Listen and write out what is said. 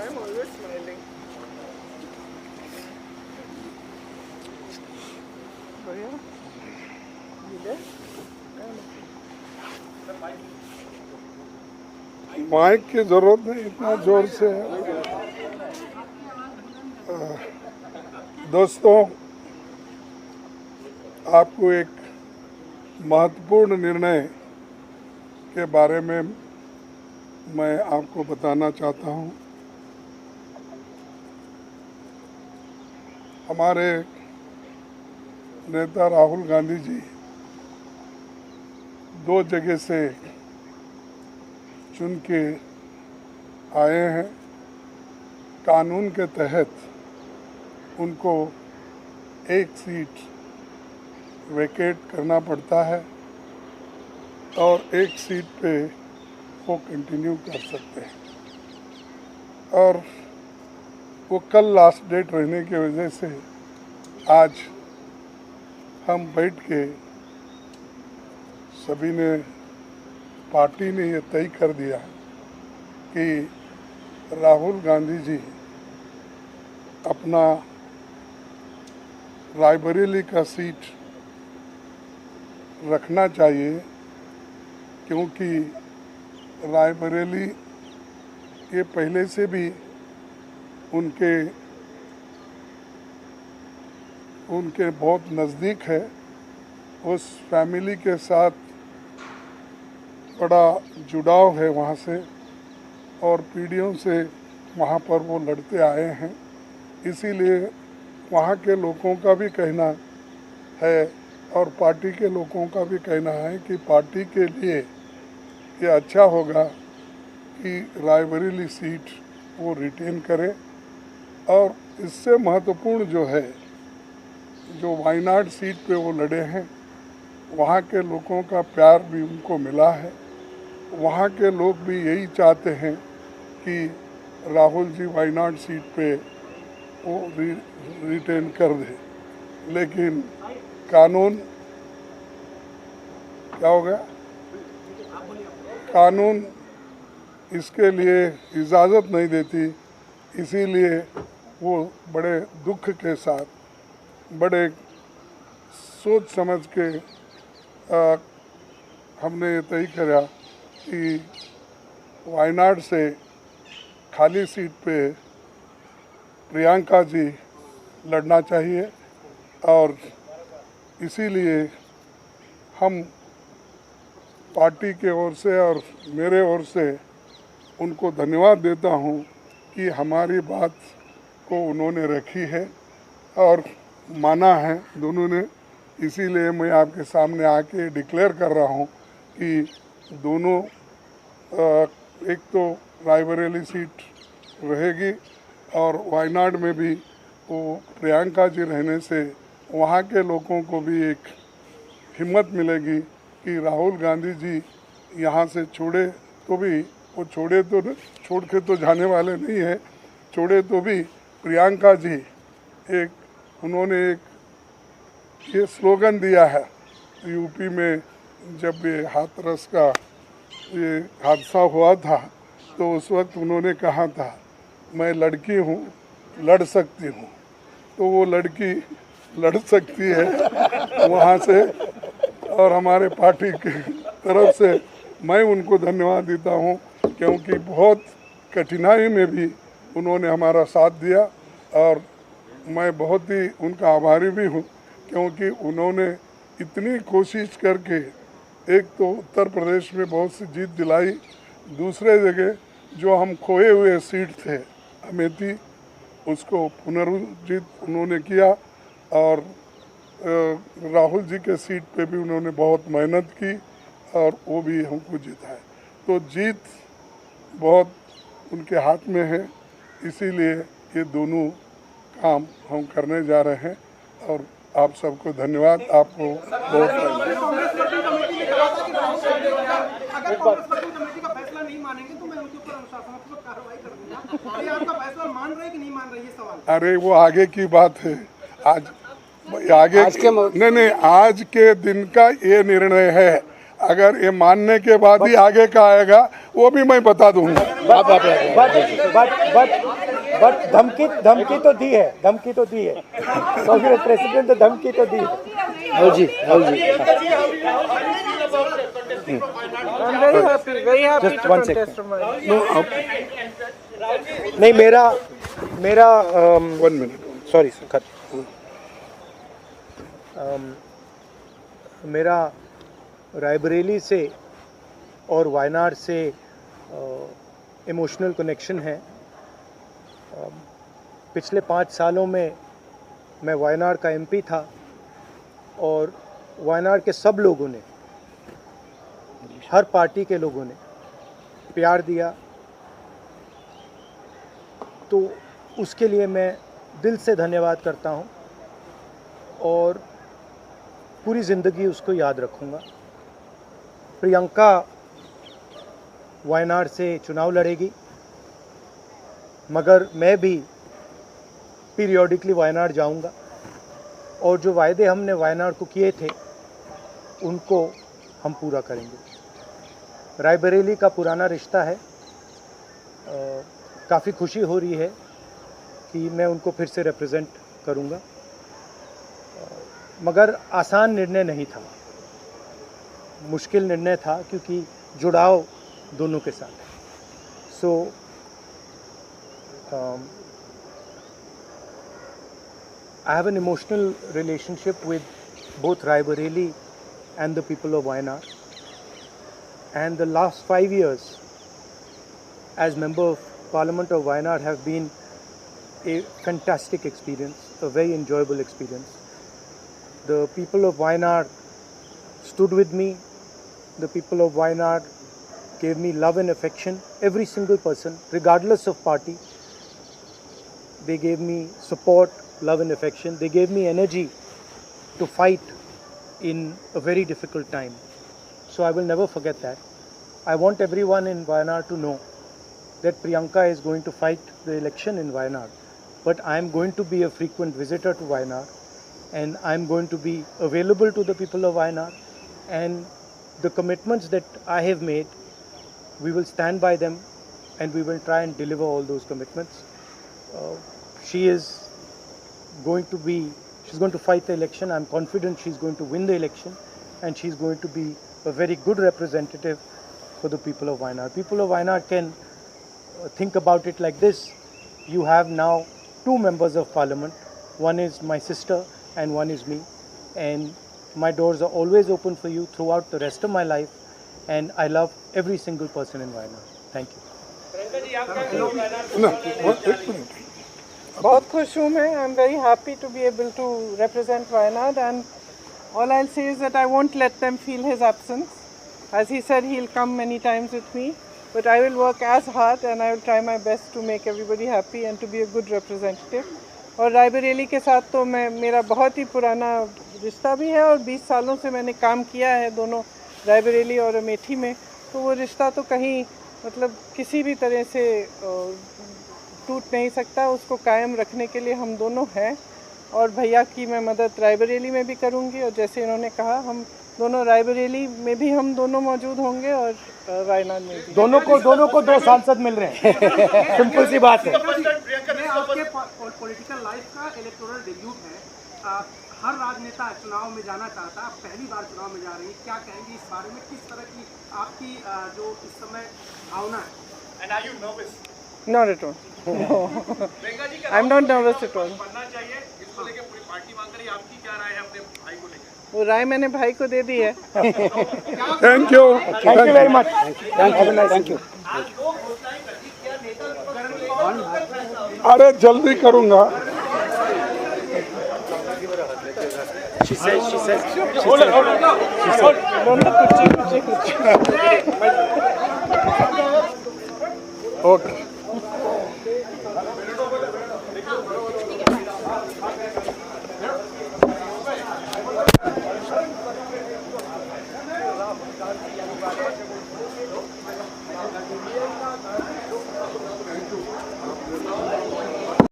I'm always smiling. बढ़िया मिले mic की जरूरत नहीं, इतना जोर से। दोस्तों, आपको एक महत्वपूर्ण निर्णय के बारे में मैं आपको बताना चाहता हूं। हमारे नेता राहुल गांधी जी 2 जगह से चुन के आए हैं। कानून के तहत उनको एक सीट वेकेट करना पड़ता है और एक सीट पे वो कंटिन्यू कर सकते हैं। और वो कल लास्ट डेट रहने की वजह से आज हम बैठ के सभी ने, पार्टी ने ये तय कर दिया कि राहुल गांधी जी अपना रायबरेली का सीट रखना चाहिए, क्योंकि रायबरेली ये पहले से भी उनके बहुत नज़दीक है। उस फैमिली के साथ बड़ा जुड़ाव है वहाँ से, और पीढ़ियों से वहाँ पर वो लड़ते आए हैं। इसीलिए वहाँ के लोगों का भी कहना है और पार्टी के लोगों का भी कहना है कि पार्टी के लिए ये अच्छा होगा कि रायबरेली सीट वो रिटेन करे। और इससे महत्वपूर्ण जो है, जो वायनाड सीट पे वो लड़े हैं, वहाँ के लोगों का प्यार भी उनको मिला है। वहाँ के लोग भी यही चाहते हैं कि राहुल जी वायनाड सीट पे वो रिटेन कर दे। लेकिन कानून क्या हो गया, कानून इसके लिए इजाज़त नहीं देती। इसीलिए वो बड़े दुख के साथ, बड़े सोच समझ के हमने ये तय करा कि वायनाड से खाली सीट पे प्रियंका जी लड़ना चाहिए। और इसीलिए हम पार्टी के ओर से और मेरे ओर से उनको धन्यवाद देता हूं कि हमारी बात को उन्होंने रखी है और माना है दोनों ने। इसीलिए मैं आपके सामने आके डिक्लेयर कर रहा हूं कि दोनों, एक तो रायबरेली सीट रहेगी और वायनाड में भी वो प्रियंका जी रहने से वहाँ के लोगों को भी एक हिम्मत मिलेगी कि राहुल गांधी जी यहाँ से छोड़े तो भी, वो छोड़ के तो जाने वाले नहीं है, छोड़े तो भी प्रियंका जी उन्होंने एक ये स्लोगन दिया है यूपी में। जब ये हाथरस का ये हादसा हुआ था तो उस वक्त उन्होंने कहा था, मैं लड़की हूँ, लड़ सकती हूँ। तो वो लड़की लड़ सकती है वहाँ से। और हमारे पार्टी की तरफ से मैं उनको धन्यवाद देता हूँ, क्योंकि बहुत कठिनाई में भी उन्होंने हमारा साथ दिया। और मैं बहुत ही उनका आभारी भी हूँ, क्योंकि उन्होंने इतनी कोशिश करके एक तो उत्तर प्रदेश में बहुत सी जीत दिलाई, दूसरे जगह जो हम खोए हुए सीट थे अमेठी, उसको पुनर्जीत उन्होंने किया। और राहुल जी के सीट पे भी उन्होंने बहुत मेहनत की और वो भी हमको जिताए। तो जीत बहुत उनके हाथ में है। इसीलिए ये दोनों काम हम करने जा रहे हैं। और आप सबको धन्यवाद। आपको बहुत अरे वो आगे की बात है। आज के नहीं, आज के दिन का ये निर्णय है। अगर ये मानने के बाद ही आगे का आएगा वो भी मैं बता दूंगा। बट धमकी तो दी है, कांग्रेस प्रेसिडेंट तो धमकी तो दी है। Rahul ji I'm very happy Just to one contest second. from my नहीं, मेरा 1 minute। सॉरी खत मेरा रायबरेली से और वायनाड से इमोशनल कनेक्शन है। पिछले 5 सालों में मैं वायनाड का एमपी था और वायनाड के सब लोगों ने, हर पार्टी के लोगों ने प्यार दिया, तो उसके लिए मैं दिल से धन्यवाद करता हूं और पूरी ज़िंदगी उसको याद रखूंगा। प्रियंका वायनाड से चुनाव लड़ेगी, मगर मैं भी पीरियोडिकली वायनाड जाऊंगा और जो वायदे हमने वायनाड को किए थे उनको हम पूरा करेंगे। रायबरेली का पुराना रिश्ता है, काफ़ी खुशी हो रही है कि मैं उनको फिर से रिप्रेजेंट करूंगा, मगर आसान निर्णय नहीं था, मुश्किल निर्णय था क्योंकि जुड़ाव दोनों के साथ है। सो I have an emotional relationship with both Raebareli and the people of Wayanad. And the last 5 years as Member of Parliament of Wayanad have been a fantastic experience, a very enjoyable experience. The people of Wayanad stood with me. The people of Wayanad gave me love and affection. Every single person, regardless of party, they gave me support, love and affection. They gave me energy to fight in a very difficult time. So I will never forget that. I want everyone in Wayanad to know that Priyanka is going to fight the election in Wayanad. But I am going to be a frequent visitor to Wayanad, and I am going to be available to the people of Wayanad. And the commitments that I have made, we will stand by them and we will try and deliver all those commitments. She's going to fight the election. I'm confident she's going to win the election, and she's going to be a very good representative for the people of Wayanad. People of Wayanad can think about it like this. You have now 2 members of parliament. One is my sister and one is me. And my doors are always open for you throughout the rest of my life. And I love every single person in Wayanad. Thank you. बहुत खुश हूँ मैं. I'm very happy to be able to represent Wayanad, and all I'll say is that I won't let them feel his absence. As he said, he'll come many times with me, but I will work as hard and I will try my best to make everybody happy and to be a good representative. और रायबरेली के साथ तो मेरा बहुत ही पुराना रिश्ता भी है और 20 सालों से मैंने काम किया है दोनों रायबरेली और अमेठी में, तो वो रिश्ता तो कहीं मतलब किसी भी तरह से टूट नहीं सकता. उसको कायम रखने के लिए हम दोनों हैं और भैया की मैं मदद रायबरेली में भी करूंगी, और जैसे इन्होंने कहा हम दोनों रायबरेली में भी हम दोनों मौजूद होंगे और वायनाड में भी. दोनों को 2 सांसद मिल रहे हैं. सिंपल सी बात है. आपके पॉलिटिकल लाइफ का इलेक्टोरल डेब्यूट है. हर राजनेता चुनाव में जाना चाहता है, आप पहली बार चुनाव में जा रही हैं, क्या कहेंगे इस बारे में? किस तरह की आपकी जो इस समय भावना है? And are you nervous? Not at all. No. I'm not nervous at all. बनना चाहिए, इसको लेके पूरी पार्टी मांग रही है. आपकी क्या राय है अपने भाई को लेकर? वो राय मैंने भाई को दे दी है. Thank you very much. Thank you. अरे जल्दी करूंगा. ओके.